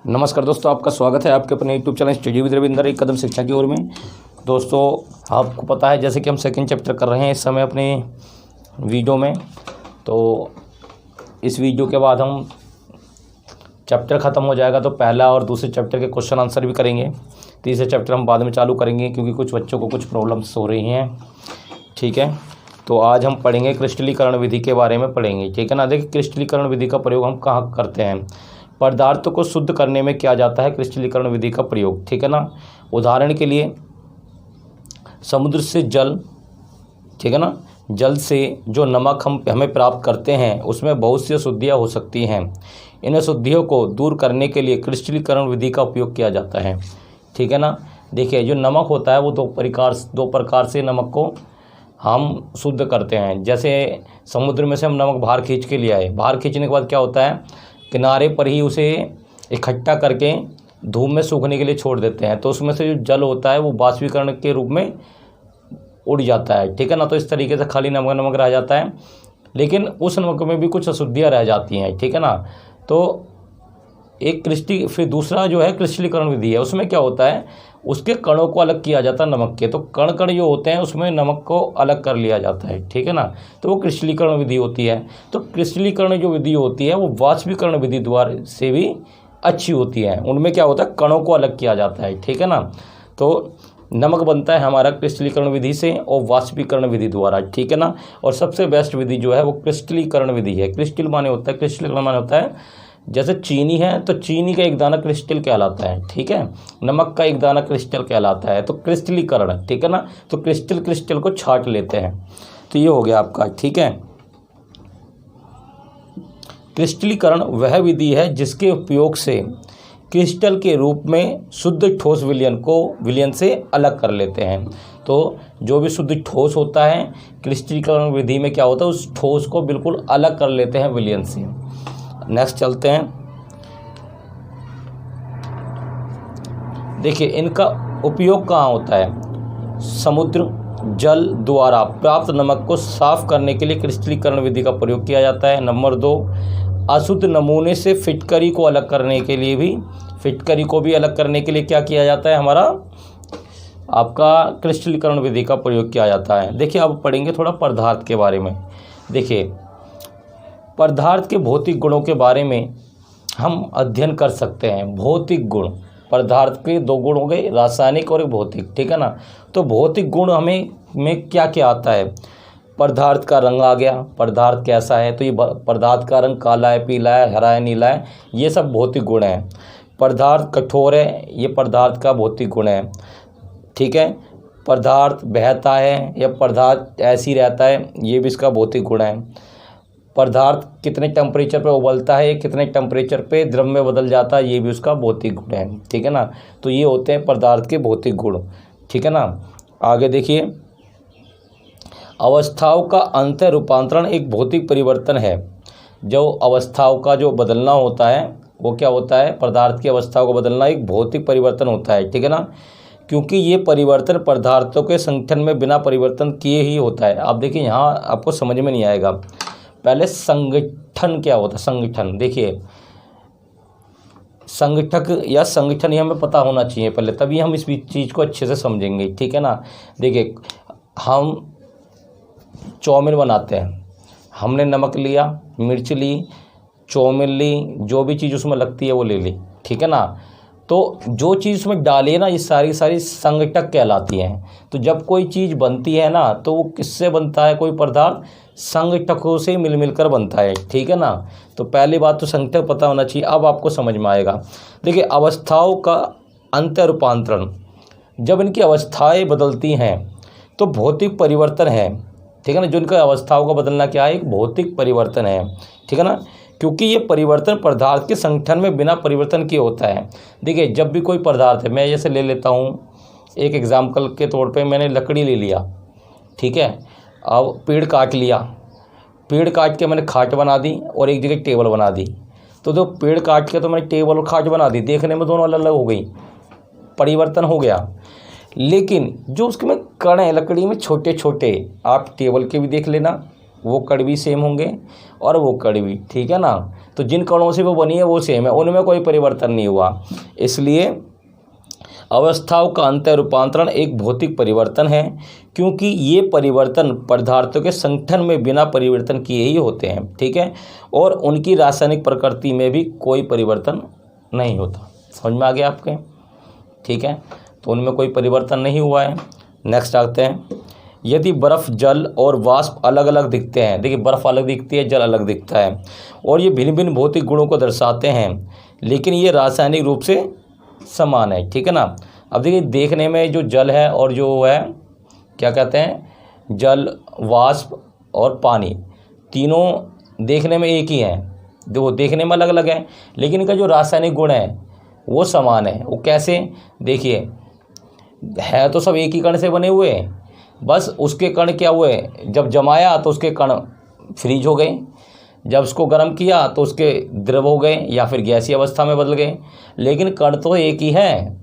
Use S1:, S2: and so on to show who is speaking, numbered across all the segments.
S1: नमस्कार दोस्तों, आपका स्वागत है आपके अपने YouTube channel study with Ravinder एक कदम शिक्षा की ओर में। दोस्तों, आपको पता है जैसे कि हम सेकंड चैप्टर कर रहे हैं इस समय अपने वीडियो में। तो इस वीडियो के बाद हम चैप्टर ख़त्म हो जाएगा तो पहला और दूसरे चैप्टर के क्वेश्चन आंसर भी करेंगे। तीसरे चैप्टर हम बाद में चालू करेंगे क्योंकि कुछ बच्चों को कुछ प्रॉब्लम्स हो रही हैं। ठीक है, तो आज हम पढ़ेंगे क्रिस्टलीकरण विधि के बारे में पढ़ेंगे। ठीक है ना। देखिए, क्रिस्टलीकरण विधि का प्रयोग हम कहाँ करते हैं, पदार्थों को शुद्ध करने में किया जाता है क्रिस्टलीकरण विधि का प्रयोग। ठीक है ना। उदाहरण के लिए समुद्र से जल, ठीक है ना, जल से जो नमक हमें प्राप्त करते हैं उसमें बहुत सी अशुद्धियाँ हो सकती हैं। इन अशुद्धियों को दूर करने के लिए क्रिस्टलीकरण विधि का उपयोग किया जाता है। ठीक है ना। देखिए, जो नमक होता है वो दो प्रकार से नमक को हम शुद्ध करते हैं। जैसे समुद्र में से हम नमक बाहर खींच के ले आए, बाहर खींचने के बाद क्या होता है, किनारे पर ही उसे इकट्ठा करके धूप में सूखने के लिए छोड़ देते हैं, तो उसमें से जो जल होता है वो बाष्पीकरण के रूप में उड़ जाता है। ठीक है ना। तो इस तरीके से खाली नमक रह जाता है, लेकिन उस नमक में भी कुछ अशुद्धियाँ रह जाती हैं। ठीक है ना। तो फिर दूसरा जो है क्रिस्टलीकरण विधि है, उसमें क्या होता है, उसके कणों को अलग किया जाता है नमक के। तो कण जो होते हैं उसमें नमक को अलग कर लिया जाता है। ठीक है ना। तो वो क्रिस्टलीकरण विधि होती है। तो क्रिस्टलीकरण जो विधि होती है वो वाष्पीकरण विधि द्वारा से भी अच्छी होती है। उनमें क्या होता है, कणों को अलग किया जाता है। ठीक है ना। तो नमक बनता है हमारा क्रिस्टलीकरण विधि से और वाष्पीकरण विधि द्वारा। ठीक है ना। और सबसे बेस्ट विधि जो है वो क्रिस्टलीकरण विधि है। क्रिस्टल माने होता है, क्रिस्टलीकरण माने होता है जैसे चीनी है तो चीनी का एक दाना क्रिस्टल कहलाता है। ठीक है। नमक का एक दाना क्रिस्टल कहलाता है। तो क्रिस्टलीकरण, ठीक है ना। तो क्रिस्टल को छाट लेते हैं। तो ये हो गया आपका। ठीक है। क्रिस्टलीकरण वह विधि है जिसके उपयोग से क्रिस्टल के रूप में शुद्ध ठोस विलयन से अलग कर लेते हैं। तो जो भी शुद्ध ठोस होता है क्रिस्टलीकरण विधि में क्या होता है, उस ठोस को बिल्कुल अलग कर लेते हैं विलयन से। नेक्स्ट चलते हैं। देखिए, इनका उपयोग कहाँ होता है, समुद्र जल द्वारा प्राप्त नमक को साफ करने के लिए क्रिस्टलीकरण विधि का प्रयोग किया जाता है। नंबर 2, अशुद्ध नमूने से फिटकरी को अलग करने के लिए क्या किया जाता है, हमारा आपका क्रिस्टलीकरण विधि का प्रयोग किया जाता है। देखिए, अब पढ़ेंगे थोड़ा पदार्थ के बारे में। देखिए, पदार्थ के भौतिक गुणों के बारे में हम अध्ययन कर सकते हैं। भौतिक गुण, पदार्थ के दो गुण हो गए, रासायनिक और एक भौतिक। ठीक है ना। तो भौतिक गुण में क्या क्या आता है, पदार्थ का रंग आ गया, पदार्थ कैसा है, तो ये पदार्थ का रंग काला है, पीला है, हरा है, नीला है, ये सब भौतिक गुण हैं। पदार्थ कठोर है, ये पदार्थ का भौतिक गुण है। ठीक है। पदार्थ बहता है या पदार्थ ऐसी रहता है, ये भी इसका भौतिक गुण है। पदार्थ कितने टेम्परेचर पर उबलता है, कितने टेम्परेचर पे द्रव में बदल जाता है, ये भी उसका भौतिक गुण है। ठीक है ना। तो ये होते हैं पदार्थ के भौतिक गुण। ठीक है ना। आगे देखिए, अवस्थाओं का अंतर रूपांतरण एक भौतिक परिवर्तन है। जो अवस्थाओं का जो बदलना होता है वो क्या होता है, पदार्थ की अवस्थाओं को बदलना एक भौतिक परिवर्तन होता है। ठीक है ना। क्योंकि ये परिवर्तन पदार्थों के संगठन में बिना परिवर्तन किए ही होता है। आप देखिए, यहाँ आपको समझ में नहीं आएगा। पहले संगठन क्या होता है, संगठन। देखिए, संगठक या संगठन ये हमें पता होना चाहिए पहले, तभी हम इस चीज़ को अच्छे से समझेंगे। ठीक है ना। देखिए, हम चाउमीन बनाते हैं, हमने नमक लिया, मिर्च ली, चाउमीन ली, जो भी चीज़ उसमें लगती है वो ले ली। ठीक है ना। तो जो चीज़ उसमें डाली है ना, ये सारी संगठक कहलाती हैं। तो जब कोई चीज़ बनती है ना तो वो किससे बनता है, कोई पदार्थ संगठकों से मिलकर बनता है। ठीक है ना। तो पहली बात तो संगठक पता होना चाहिए। अब आपको समझ में आएगा। देखिए, अवस्थाओं का अंतर रूपांतरण, जब इनकी अवस्थाएं बदलती हैं तो भौतिक परिवर्तन है। ठीक है ना। जो इनका अवस्थाओं का बदलना क्या है, एक भौतिक परिवर्तन है। ठीक है ना। क्योंकि ये परिवर्तन पदार्थ के संगठन में बिना परिवर्तन किए होता है। देखिए, जब भी कोई पदार्थ है, मैं जैसे ले लेता हूँ एक एग्जाम्पल के तौर पे, मैंने लकड़ी ले लिया। ठीक है। अब पेड़ काट लिया, पेड़ काट के मैंने खाट बना दी और एक जगह टेबल बना दी। तो जो पेड़ काट के तो मैंने टेबल और खाट बना दी, देखने में दोनों अलग अलग हो गई, परिवर्तन हो गया। लेकिन जो उसके में कण है लकड़ी में छोटे छोटे, आप टेबल के भी देख लेना, वो कण भी सेम होंगे और वो कण भी, ठीक है ना। तो जिन कणों से वो बनी है वो सेम है, उनमें कोई परिवर्तन नहीं हुआ। इसलिए अवस्थाओं का अंतर रूपांतरण एक भौतिक परिवर्तन है, क्योंकि ये परिवर्तन पदार्थों के संगठन में बिना परिवर्तन किए ही होते हैं, ठीक है। और उनकी रासायनिक प्रकृति में भी कोई परिवर्तन नहीं होता। समझ में आ गया आपके, ठीक है। तो उनमें कोई परिवर्तन नहीं हुआ है। नेक्स्ट आते हैं, यदि बर्फ़, जल और वाष्प अलग अलग दिखते हैं, देखिए बर्फ़ अलग दिखती है, जल अलग दिखता है, और ये भिन्न भिन्न भौतिक गुणों को दर्शाते हैं, लेकिन ये रासायनिक रूप से समान है, ठीक है ना। अब देखिए देखने में जो जल है और जो है क्या कहते हैं, जल, वाष्प और पानी, तीनों देखने में एक ही हैं, वो देखने में अलग अलग हैं, लेकिन इनका जो रासायनिक गुण है वो समान है। वो कैसे, देखिए है तो सब एक ही कण से बने हुए हैं, बस उसके कण क्या हुए, जब जमाया तो उसके कण फ्रीज हो गए, जब उसको गर्म किया तो उसके द्रव हो गए या फिर गैसीय अवस्था में बदल गए, लेकिन कण तो एक ही है,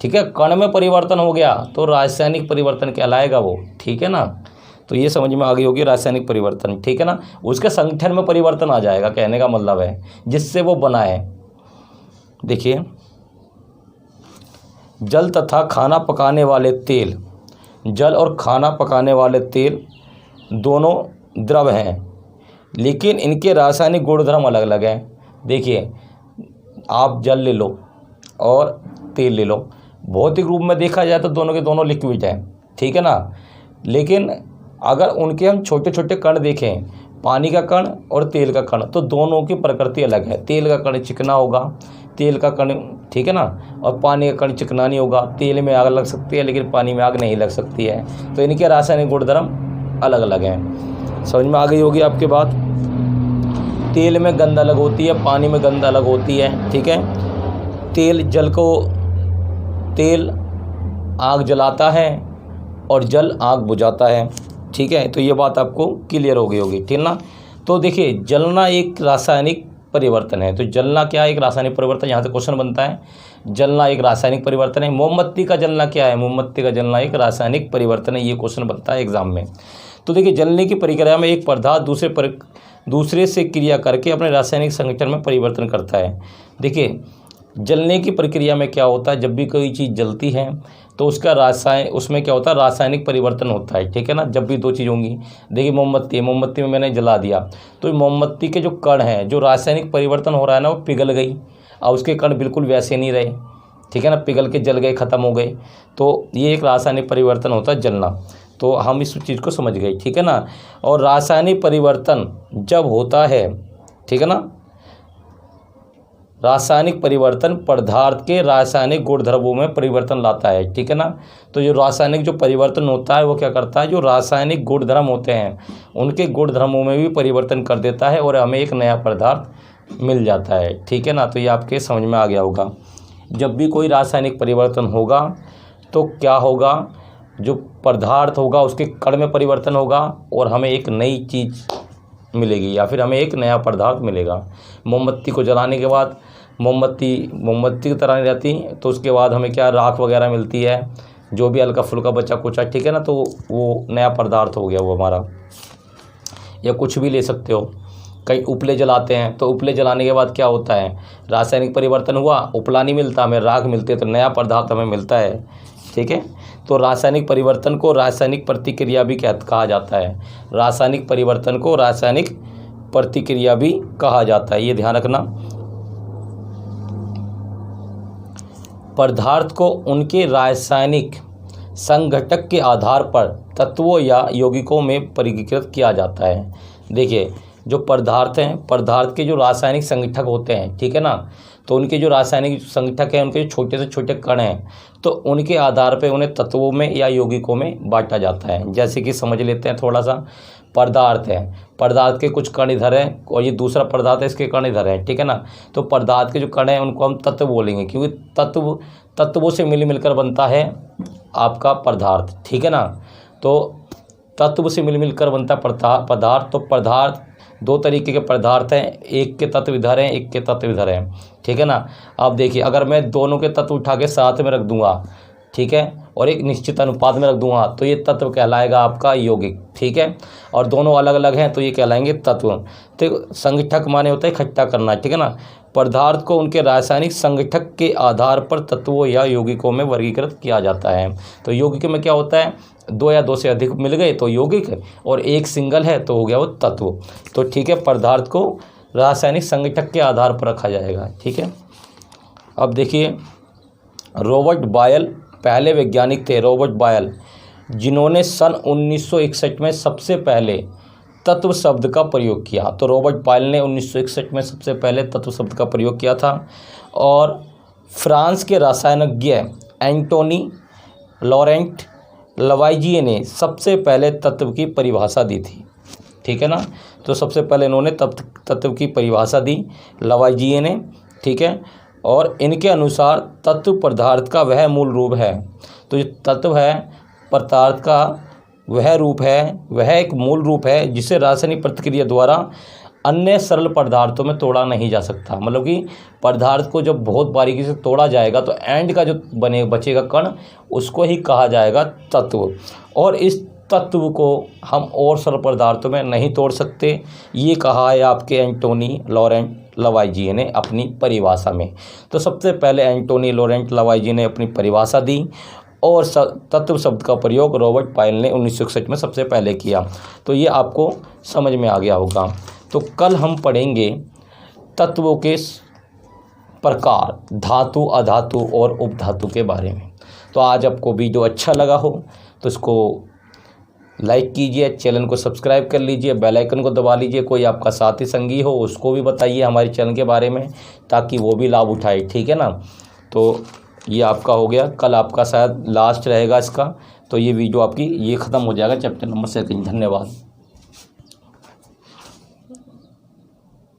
S1: ठीक है। कण में परिवर्तन हो गया तो रासायनिक परिवर्तन कहलाएगा वो, ठीक है ना। तो ये समझ में आ गई होगी रासायनिक परिवर्तन, ठीक है ना। उसके संगठन में परिवर्तन आ जाएगा, कहने का मतलब है जिससे वो बना है। देखिए जल तथा खाना पकाने वाले तेल, जल और खाना पकाने वाले तेल दोनों द्रव हैं, लेकिन इनके रासायनिक गुणधर्म अलग अलग हैं। देखिए आप जल ले लो और तेल ले लो, भौतिक रूप में देखा जाए तो दोनों के दोनों लिक्विड हैं, ठीक है ना। लेकिन अगर उनके हम छोटे छोटे कण देखें, पानी का कण और तेल का कण, तो दोनों की प्रकृति अलग है। तेल का कण चिकना होगा, तेल का कण, ठीक है ना, और पानी का कण चिकना नहीं होगा। तेल में आग लग सकती है लेकिन पानी में आग नहीं लग सकती है, तो इनके रासायनिक गुणधर्म अलग अलग हैं। समझ में आ गई होगी आपके बात। तेल में गंध अलग होती है, पानी में गंध अलग होती है, ठीक है। तेल आग जलाता है और जल आग बुझाता है, ठीक है। तो ये बात आपको क्लियर हो गई होगी, ठीक ना। तो देखिए जलना एक रासायनिक परिवर्तन है, तो जलना क्या है, एक रासायनिक परिवर्तन, यहाँ से क्वेश्चन बनता है। जलना एक रासायनिक परिवर्तन है। मोमबत्ती का जलना क्या है, मोमबत्ती का जलना एक रासायनिक परिवर्तन है, ये क्वेश्चन बनता है एग्जाम में। तो देखिए जलने की प्रक्रिया में एक पदार्थ दूसरे से क्रिया करके अपने रासायनिक संगठन में परिवर्तन करता है। देखिए जलने की प्रक्रिया में क्या होता है, जब भी कोई चीज़ जलती है तो उसमें क्या होता है, रासायनिक परिवर्तन होता है, ठीक है ना। जब भी दो चीज़ होंगी, देखिए मोमबत्ती में मैंने जला दिया तो मोमबत्ती के जो कण हैं, जो रासायनिक परिवर्तन हो रहा है ना, वो पिघल गई, और उसके कण बिल्कुल वैसे नहीं रहे, ठीक है ना, पिघल के जल गए, ख़त्म हो गए। तो ये एक रासायनिक परिवर्तन होता है जलना। तो हम इस चीज़ को समझ गए, ठीक है ना। और रासायनिक परिवर्तन जब होता है, ठीक है ना, रासायनिक परिवर्तन पदार्थ के रासायनिक गुणधर्मों में परिवर्तन लाता है, ठीक है ना। तो जो रासायनिक जो परिवर्तन होता है वो क्या करता है, जो रासायनिक गुणधर्म होते हैं उनके गुणधर्मों में भी परिवर्तन कर देता है और हमें एक नया पदार्थ मिल जाता है, ठीक है ना। तो ये आपके समझ में आ गया होगा। जब भी कोई रासायनिक परिवर्तन होगा तो क्या होगा, जो पदार्थ होगा उसके कण में परिवर्तन होगा और हमें एक नई चीज़ मिलेगी या फिर हमें एक नया पदार्थ मिलेगा। मोमबत्ती को जलाने के बाद मोमबत्ती की तरह नहीं रहती, तो उसके बाद हमें क्या, राख वगैरह मिलती है, जो भी हल्का फुल्का बचा कुचा, ठीक है ना। तो वो नया पदार्थ हो गया वो हमारा। या कुछ भी ले सकते हो, कई उपले जलाते हैं तो उपले जलाने के बाद क्या होता है, रासायनिक परिवर्तन हुआ, उपला नहीं मिलता हमें, राख मिलती है, तो नया पदार्थ हमें मिलता है, ठीक है। तो रासायनिक परिवर्तन को रासायनिक प्रतिक्रिया भी कहा जाता है। रासायनिक परिवर्तन को रासायनिक प्रतिक्रिया भी कहा जाता है, ये ध्यान रखना। पदार्थ को उनके रासायनिक संघटक के आधार पर तत्वों या यौगिकों में वर्गीकृत किया जाता है। देखिए जो पदार्थ हैं, पदार्थ के जो रासायनिक संगठक होते हैं, ठीक है ना, तो उनके जो रासायनिक संगठक हैं, उनके छोटे से छोटे कण हैं, तो उनके आधार पे उन्हें तत्वों में या यौगिकों में बांटा जाता है। जैसे कि समझ लेते हैं थोड़ा सा, पदार्थ है, पदार्थ के कुछ कण इधर हैं और ये दूसरा पदार्थ है, इसके कण इधर हैं, ठीक है ना। तो पदार्थ के जो कण हैं उनको हम तत्व बोलेंगे, क्योंकि तत्वों से मिलकर बनता है आपका पदार्थ, ठीक है ना। तो तत्व से मिलकर बनता पदार्थ। तो पदार्थ दो तरीके के पदार्थ हैं, एक के तत्व इधर हैं, एक के तत्व इधर हैं, ठीक है ना। अब देखिए अगर मैं दोनों के तत्व उठा के साथ में रख दूंगा ठीक है, और एक निश्चित अनुपात में रख दूंगा तो ये तत्व कहलाएगा आपका यौगिक, ठीक है। और दोनों अलग अलग हैं तो ये कहलाएंगे तत्व। तो संगठक माने होता है इकट्ठा करना, ठीक है ना। पदार्थ को उनके रासायनिक संगठक के आधार पर तत्वों या यौगिकों में वर्गीकृत किया जाता है। तो यौगिक में क्या होता है, दो या दो से अधिक मिल गए तो यौगिक, और एक सिंगल है तो हो गया वो तत्व। तो ठीक है, पदार्थ को रासायनिक संगठक के आधार पर रखा जाएगा, ठीक है। अब देखिए, रॉबर्ट बॉयल पहले वैज्ञानिक थे, रॉबर्ट बॉयल, जिन्होंने सन 1961 में सबसे पहले तत्व शब्द का प्रयोग किया। तो रॉबर्ट बॉयल ने 1961 में सबसे पहले तत्व शब्द का प्रयोग किया था। और फ्रांस के रसायनज्ञ एंटोनी लॉरेंट लवाइजिए ने सबसे पहले तत्व की परिभाषा दी थी, ठीक है ना। तो सबसे पहले इन्होंने तत्व की परिभाषा दी लवाइजिए ने, ठीक है। और इनके अनुसार तत्व पदार्थ का वह मूल रूप है। तो जो तत्व है पदार्थ का वह रूप है, वह एक मूल रूप है जिसे रासायनिक प्रतिक्रिया द्वारा अन्य सरल पदार्थों में तोड़ा नहीं जा सकता। मतलब कि पदार्थ को जब बहुत बारीकी से तोड़ा जाएगा तो एंड का जो बचेगा कण, उसको ही कहा जाएगा तत्व। और इस तत्व को हम और सरल पदार्थों में नहीं तोड़ सकते, ये कहा है आपके एंटोनी लॉरेंट लवाइजिए ने अपनी परिभाषा में। तो सबसे पहले एंटोनी लॉरेंट लवाइजिए ने अपनी परिभाषा दी और तत्व शब्द का प्रयोग रॉबर्ट बॉयल ने 1961 में सबसे पहले किया। तो ये आपको समझ में आ गया होगा। तो कल हम पढ़ेंगे तत्वों के प्रकार, धातु, अधातु और उपधातु के बारे में। तो आज आपको वीडियो अच्छा लगा हो तो इसको लाइक कीजिए, चैनल को सब्सक्राइब कर लीजिए, बेल आइकन को दबा लीजिए। कोई आपका साथी संगी हो उसको भी बताइए हमारे चैनल के बारे में, ताकि वो भी लाभ उठाए, ठीक है ना। तो ये आपका हो गया, कल आपका शायद लास्ट रहेगा इसका। तो ये वीडियो आपकी ये ख़त्म हो जाएगा चैप्टर नंबर 2। धन्यवाद।